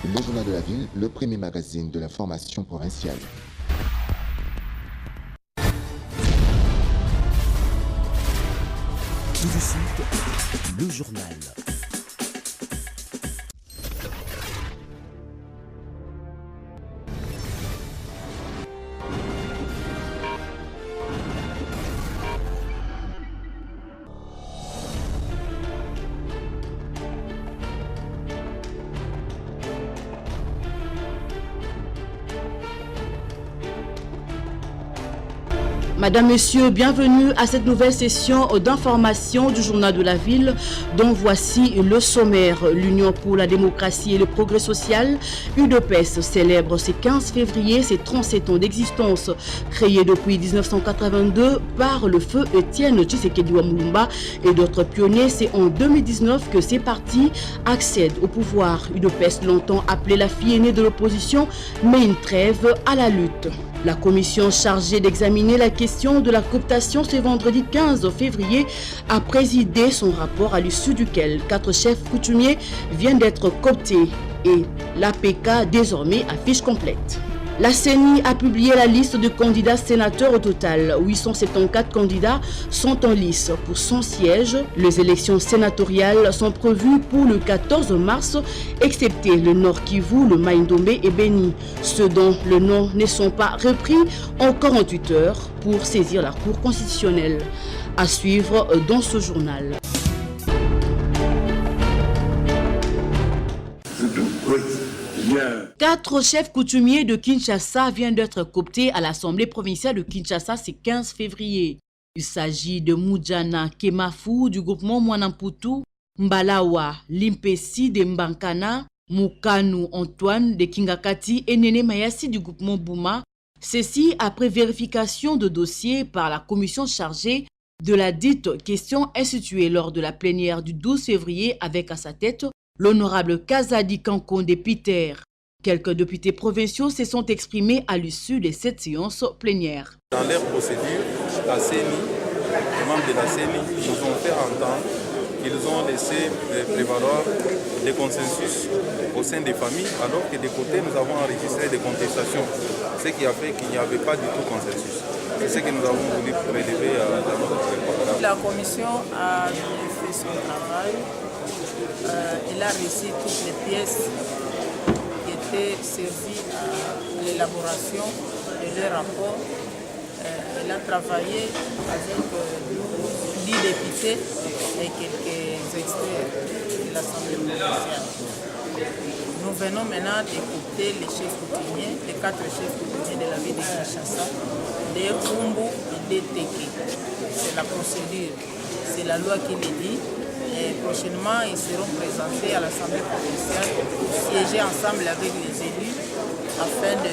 Le Journal de la Ville, le premier magazine de l'information provinciale. Tout de suite, le journal. Madame, Monsieur, bienvenue à cette nouvelle session d'information du Journal de la Ville dont voici le sommaire. L'Union pour la démocratie et le progrès social, UDPS, célèbre ce 15 février ses 37 ans d'existence. Créée depuis 1982 par le feu Étienne Tshisekedi Wamulumba et d'autres pionniers, c'est en 2019 que ces partis accèdent au pouvoir. UDPS, longtemps appelée la fille aînée de l'opposition, met une trêve à la lutte. La commission chargée d'examiner la question de la cooptation ce vendredi 15 février a présidé son rapport à l'issue duquel 4 chefs coutumiers viennent d'être cooptés et l'APK désormais affiche complète. La CENI a publié la liste de candidats sénateurs au total. 874 candidats sont en lice pour 100 sièges. Les élections sénatoriales sont prévues pour le 14 mars, excepté le Nord Kivu, le Maïndombe et Beni. Ceux dont le nom ne sont pas repris en 48 heures pour saisir la Cour constitutionnelle. À suivre dans ce journal. Quatre chefs coutumiers de Kinshasa viennent d'être cooptés à l'Assemblée provinciale de Kinshasa ce 15 février. Il s'agit de Moudjana Kemafu du groupement Mwanamputu, Mbalawa Limpesi de Mbankana, Mukanu Antoine de Kingakati et Nene Mayasi du groupement Bouma. Ceci après vérification de dossier par la commission chargée de la dite question instituée lors de la plénière du 12 février avec à sa tête l'honorable Kazadi Kankonde Peter. Quelques députés provinciaux se sont exprimés à l'issue de cette séance plénière. Dans leur procédure, la CENI, les membres de la CENI nous ont fait entendre qu'ils ont laissé prévaloir des consensus au sein des familles, alors que des côtés, nous avons enregistré des contestations, ce qui a fait qu'il n'y avait pas du tout consensus. C'est ce que nous avons voulu prélever dans notre préparation. La commission a fait son travail. Elle a reçu toutes les pièces qui étaient servies à l'élaboration de leur rapport. Elle a travaillé avec 10 députés et quelques experts de l'Assemblée provinciale. Nous venons maintenant d'écouter les chefs coutumiers, les 4 chefs coutumiers de la ville de Kinshasa, de Kumbu et de Teke. C'est la procédure, c'est la loi qui le dit. Et prochainement, ils seront présentés à l'Assemblée provinciale pour siéger ensemble avec les élus afin de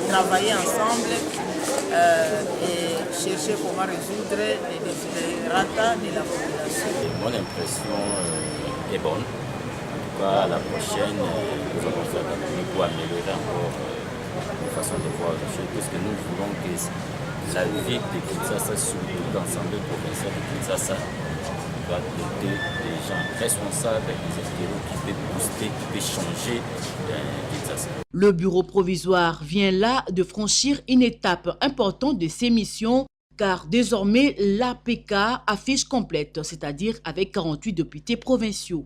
travailler ensemble et chercher comment résoudre les desiderata de la population. Mon impression est bonne. En tout cas, la prochaine, nous allons faire pour améliorer encore la façon de voir les choses, puisque nous voulons que la ville de Kinshasa, surtout l'Assemblée provinciale de Kinshasa, doit doter des gens responsables, des extérieurs qui peuvent booster, qui peuvent changer Kinshasa. Le bureau provisoire vient là de franchir une étape importante de ses missions, car désormais l'APK affiche complète, c'est-à-dire avec 48 députés provinciaux.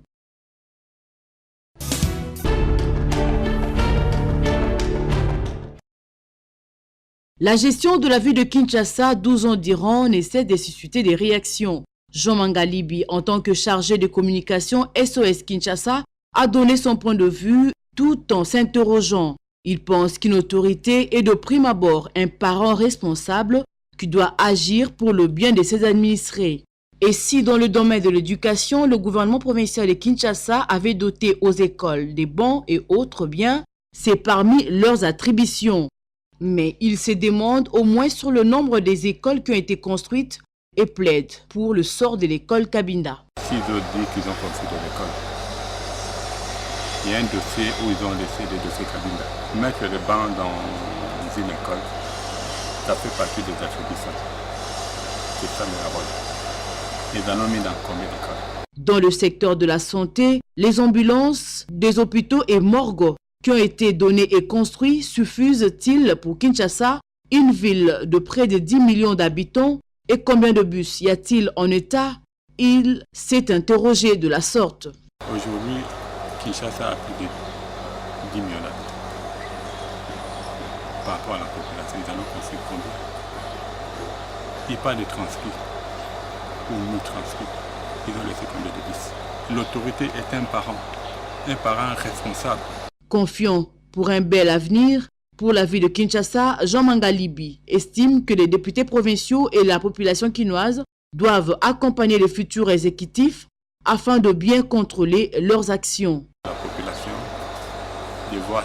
La gestion de la ville de Kinshasa, 12 ans durant, essaie de susciter des réactions. Jean Mangalibi, en tant que chargé de communication SOS Kinshasa, a donné son point de vue tout en s'interrogeant. Il pense qu'une autorité est de prime abord un parent responsable qui doit agir pour le bien de ses administrés. Et si dans le domaine de l'éducation, le gouvernement provincial de Kinshasa avait doté aux écoles des bons et autres biens, c'est parmi leurs attributions. Mais il se demande au moins sur le nombre des écoles qui ont été construites et plaide pour le sort de l'école Kabinda. S'ils ont dit qu'ils ont construit de l'école, il y a un dossier où ils ont laissé des dossiers Kabinda. Mettre les bancs dans une école, ça fait partie des attributions. C'est ça mes rôles. Ils en ont mis dans combien d'écoles? Dans le secteur de la santé, les ambulances des hôpitaux et morgues qui ont été donnés et construits suffisent-ils pour Kinshasa, une ville de près de 10 millions d'habitants? Et combien de bus y a-t-il en état? Il s'est interrogé de la sorte. Aujourd'hui, Kinshasa a plus de 10 millions d'habitants. Par rapport à la population, ils en ont construit combien? Il n'y a pas de transcrits ou mi-transcrits. Ils ont laissé combien de bus? L'autorité est un parent responsable. Confiant pour un bel avenir, pour la ville de Kinshasa, Jean Mangalibi estime que les députés provinciaux et la population quinoise doivent accompagner les futurs exécutifs afin de bien contrôler leurs actions. La population de voir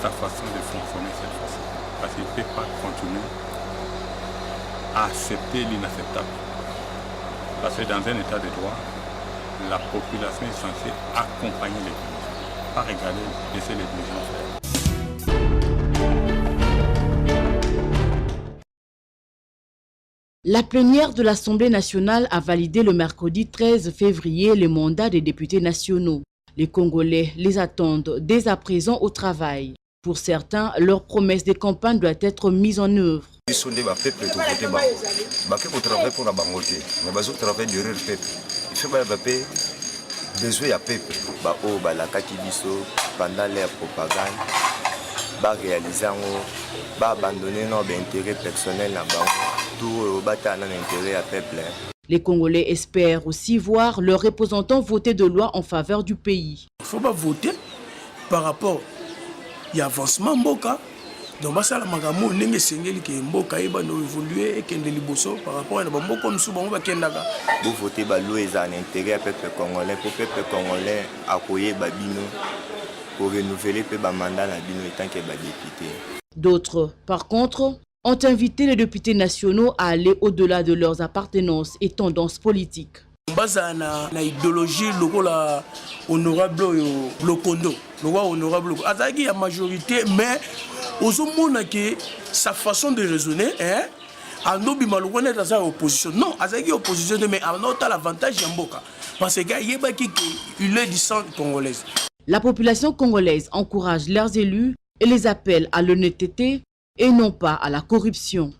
sa façon de fonctionner cette fois-ci. Parce qu'il ne peut pas continuer à accepter l'inacceptable. Parce que dans un état de droit, la population est censée accompagner les dirigeants, pas regarder, laisser les dirigeants faire. La plénière de l'Assemblée nationale a validé le mercredi 13 février les mandats des députés nationaux. Les Congolais les attendent dès à présent au travail. Pour certains, leur promesse de campagne doit être mise en œuvre. Les Congolais espèrent aussi voir leurs représentants voter de lois en faveur du pays. Il ne faut pas voter par rapport à l'avancement Mboka. Donc, ça la magamo n'enge sengeli que Mboka eba no évoluer et kende liboso par rapport à Mboka comme souvent ba kendaka. Vous votez ba loi za intérêt peuple congolais pour peuple congolais accueillir babino pour renouveler pe ba mandat na bino tant que ba député. D'autres, par contre, ont invité les députés nationaux à aller au-delà de leurs appartenances et tendances politiques. Basa na idéologie lokola honorable Lokondo, le roi honorable azaki la majorité mais ozomona que sa façon de raisonner hein anobi malokone dans sa opposition non azaki opposition mais anota l'avantage ya mboka parce que yebaki qu'il est du sang congolaise. La population congolaise encourage leurs élus et les appelle à l'honnêteté et non pas à la corruption.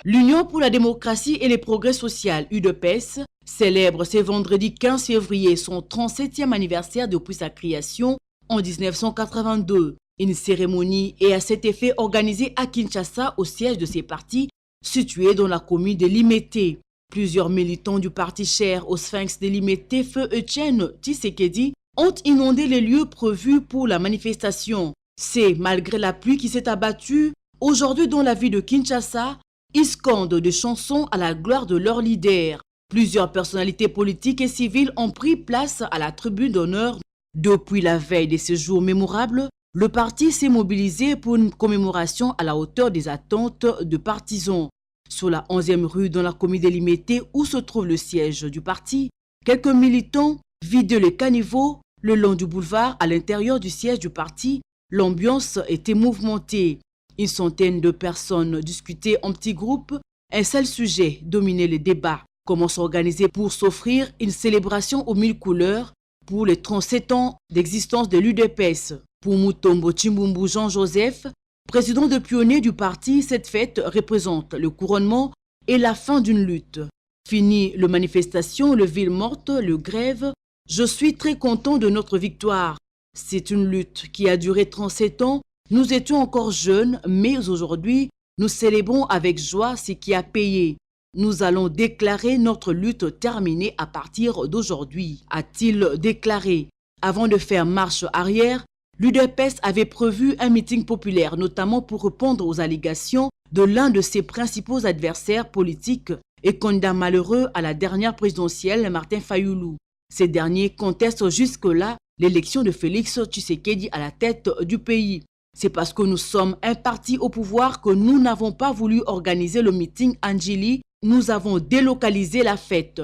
L'Union pour la démocratie et les progrès social, UDPS, célèbre ce vendredi 15 février son 37e anniversaire depuis sa création en 1982. Une cérémonie est à cet effet organisée à Kinshasa au siège de ces partis, situé dans la commune de Limete. Plusieurs militants du parti cher au Sphinx de Limete, Feu Etienne Tshisekedi, ont inondé les lieux prévus pour la manifestation. C'est malgré la pluie qui s'est abattue. Aujourd'hui dans la ville de Kinshasa, ils scandent des chansons à la gloire de leur leader. Plusieurs personnalités politiques et civiles ont pris place à la tribune d'honneur. Depuis la veille de ce jour mémorable, le parti s'est mobilisé pour une commémoration à la hauteur des attentes de partisans. Sur la 11e rue dans la commune de Limete où se trouve le siège du parti, quelques militants vidaient les caniveaux le long du boulevard à l'intérieur du siège du parti. L'ambiance était mouvementée. Une centaine de personnes discutaient en petits groupes. Un seul sujet dominait les débats. Comment s'organiser pour s'offrir une célébration aux 1000 couleurs pour les 37 ans d'existence de l'UDPS. Pour Mutombo Chimbumbu Jean-Joseph, président de pionnier du parti, cette fête représente le couronnement et la fin d'une lutte. Fini le manifestation, le ville morte, le grève. Je suis très content de notre victoire. C'est une lutte qui a duré 37 ans. Nous étions encore jeunes, mais aujourd'hui, nous célébrons avec joie ce qui a payé. Nous allons déclarer notre lutte terminée à partir d'aujourd'hui, a-t-il déclaré. Avant de faire marche arrière, l'UDPS avait prévu un meeting populaire, notamment pour répondre aux allégations de l'un de ses principaux adversaires politiques et candidat malheureux à la dernière présidentielle, Martin Fayoulou. Ces derniers contestent jusque-là l'élection de Félix Tshisekedi à la tête du pays. C'est parce que nous sommes un parti au pouvoir que nous n'avons pas voulu organiser le meeting Anjili. Nous avons délocalisé la fête.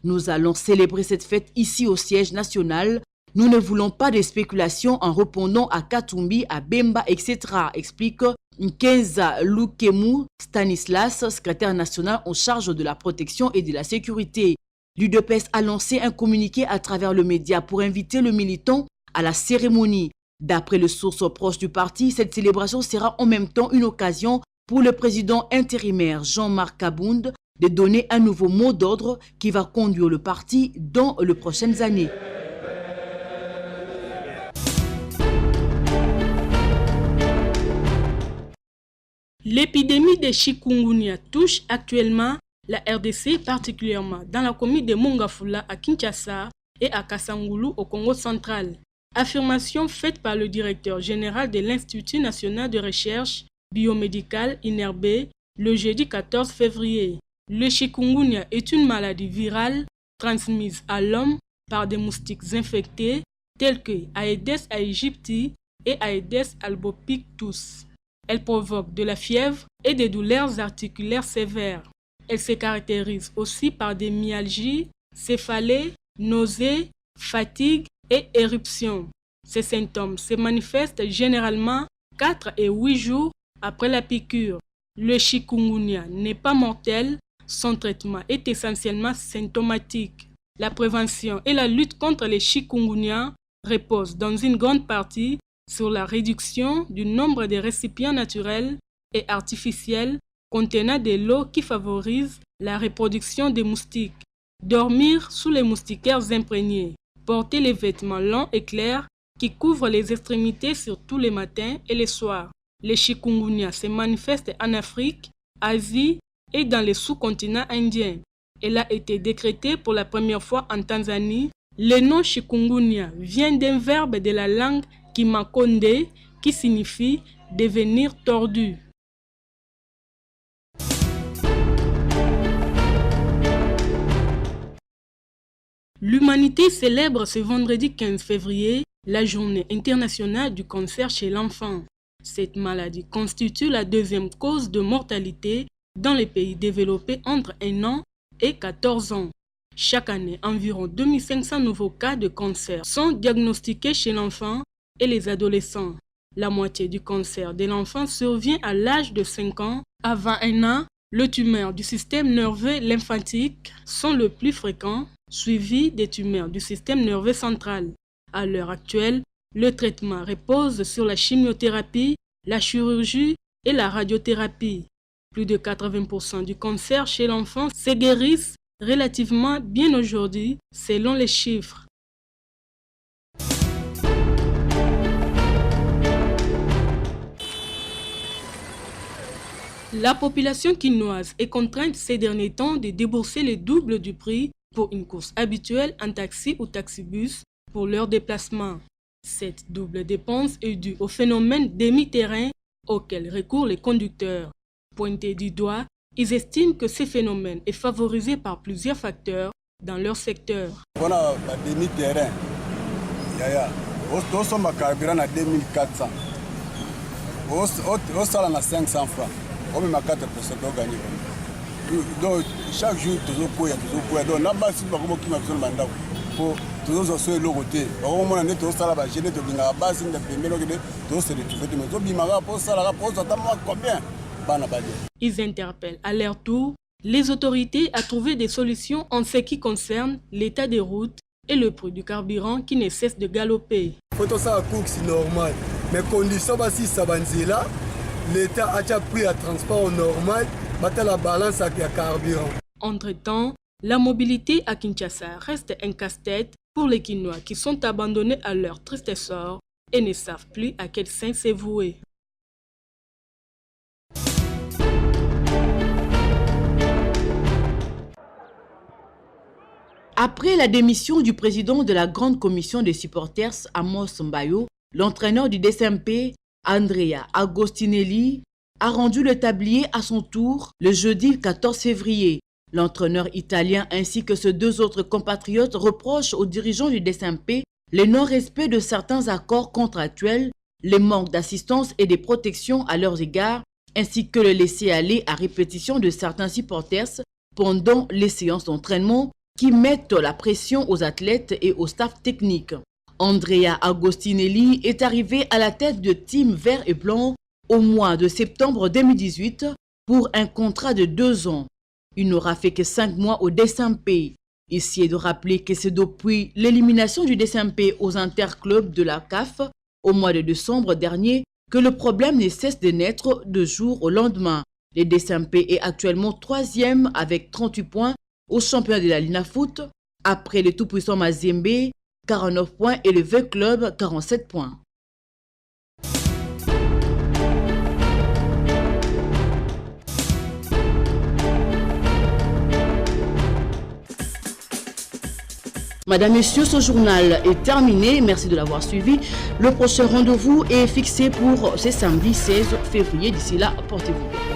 Nous allons célébrer cette fête ici au siège national. Nous ne voulons pas de spéculation en répondant à Katumbi, à Bemba, etc., explique Nkenza Lukemu Stanislas, secrétaire national en charge de la protection et de la sécurité. L'UDPS a lancé un communiqué à travers le média pour inviter le militant à la cérémonie. D'après les sources proches du parti, cette célébration sera en même temps une occasion pour le président intérimaire Jean-Marc Kabound de donner un nouveau mot d'ordre qui va conduire le parti dans les prochaines années. L'épidémie de chikungunya touche actuellement la RDC, particulièrement dans la commune de Mongafula à Kinshasa et à Kasangulu au Congo central. Affirmation faite par le directeur général de l'Institut national de recherche biomédicale INRB le jeudi 14 février. Le chikungunya est une maladie virale transmise à l'homme par des moustiques infectés tels que Aedes aegypti et Aedes albopictus. Elle provoque de la fièvre et des douleurs articulaires sévères. Elle se caractérise aussi par des myalgies, céphalées, nausées, fatigue et éruptions. Ces symptômes se manifestent généralement 4 et 8 jours après la piqûre. Le chikungunya n'est pas mortel, son traitement est essentiellement symptomatique. La prévention et la lutte contre les chikungunya reposent dans une grande partie sur la réduction du nombre de récipients naturels et artificiels contenant de l'eau qui favorise la reproduction des moustiques. Dormir sous les moustiquaires imprégnés. Porter les vêtements longs et clairs qui couvrent les extrémités surtout les matins et les soirs. Les chikungunya se manifestent en Afrique, Asie et dans les sous-continents indiens. Elle a été décrétée pour la première fois en Tanzanie. Le nom chikungunya vient d'un verbe de la langue Kimakonde qui signifie devenir tordu. L'humanité célèbre ce vendredi 15 février la journée internationale du cancer chez l'enfant. Cette maladie constitue la deuxième cause de mortalité dans les pays développés entre 1 an et 14 ans. Chaque année, environ 2500 nouveaux cas de cancer sont diagnostiqués chez l'enfant et les adolescents. La moitié du cancer de l'enfant survient à l'âge de 5 ans. Avant 1 an, les tumeurs du système nerveux lymphatique sont le plus fréquents, suivis des tumeurs du système nerveux central. À l'heure actuelle, le traitement repose sur la chimiothérapie, la chirurgie et la radiothérapie. Plus de 80% du cancer chez l'enfant se guérissent relativement bien aujourd'hui, selon les chiffres. La population quinoise est contrainte ces derniers temps de débourser le double du prix pour une course habituelle en taxi ou taxibus pour leur déplacement. Cette double dépense est due au phénomène demi-terrain auquel recourent les conducteurs. Pointés du doigt, ils estiment que ce phénomène est favorisé par plusieurs facteurs dans leur secteur. On a le demi-terrain. On sommes à carburant à 2400. On sale à 500 francs. On met 4% pour gagner. Donc chaque jour, toujours quoi. Donc là-bas, si on qui m'a besoin de mandat pour toujours sur le côté. On a tout ça là-bas. J'ai dit que la base de tout c'est de tout. Mais pour ça, la pour ça, combien? Ils interpellent à leur tour les autorités à trouver des solutions en ce qui concerne l'état des routes et le prix du carburant qui ne cesse de galoper. Faut ça c'est normal, mais conditions si ça là, l'État a pris un transport normal, battre la balance avec le carburant. Entre-temps, la mobilité à Kinshasa reste un casse-tête pour les Quinois qui sont abandonnés à leur triste sort et ne savent plus à quel saint se vouer. Après la démission du président de la grande commission des supporters, Amos Mbayo, l'entraîneur du DSMP, Andrea Agostinelli, a rendu le tablier à son tour le jeudi 14 février. L'entraîneur italien ainsi que ses deux autres compatriotes reprochent aux dirigeants du DSMP le non-respect de certains accords contractuels, les manques d'assistance et de protection à leurs égards, ainsi que le laisser-aller à répétition de certains supporters pendant les séances d'entraînement qui mettent la pression aux athlètes et au staff technique. Andrea Agostinelli est arrivé à la tête de Team Vert et Blanc au mois de septembre 2018 pour un contrat de 2 ans. Il n'aura fait que 5 mois au DSMP. Ici est de rappeler que c'est depuis l'élimination du DSMP aux interclubs de la CAF au mois de décembre dernier que le problème ne cesse de naître de jour au lendemain. Le DSMP est actuellement 3e avec 38 points au championnat de la Lina Foot, après le tout-puissant Mazembe, 49 points et le V-Club, 47 points. Madame, Messieurs, ce journal est terminé. Merci de l'avoir suivi. Le prochain rendez-vous est fixé pour ce samedi 16 février. D'ici là, portez-vous bien.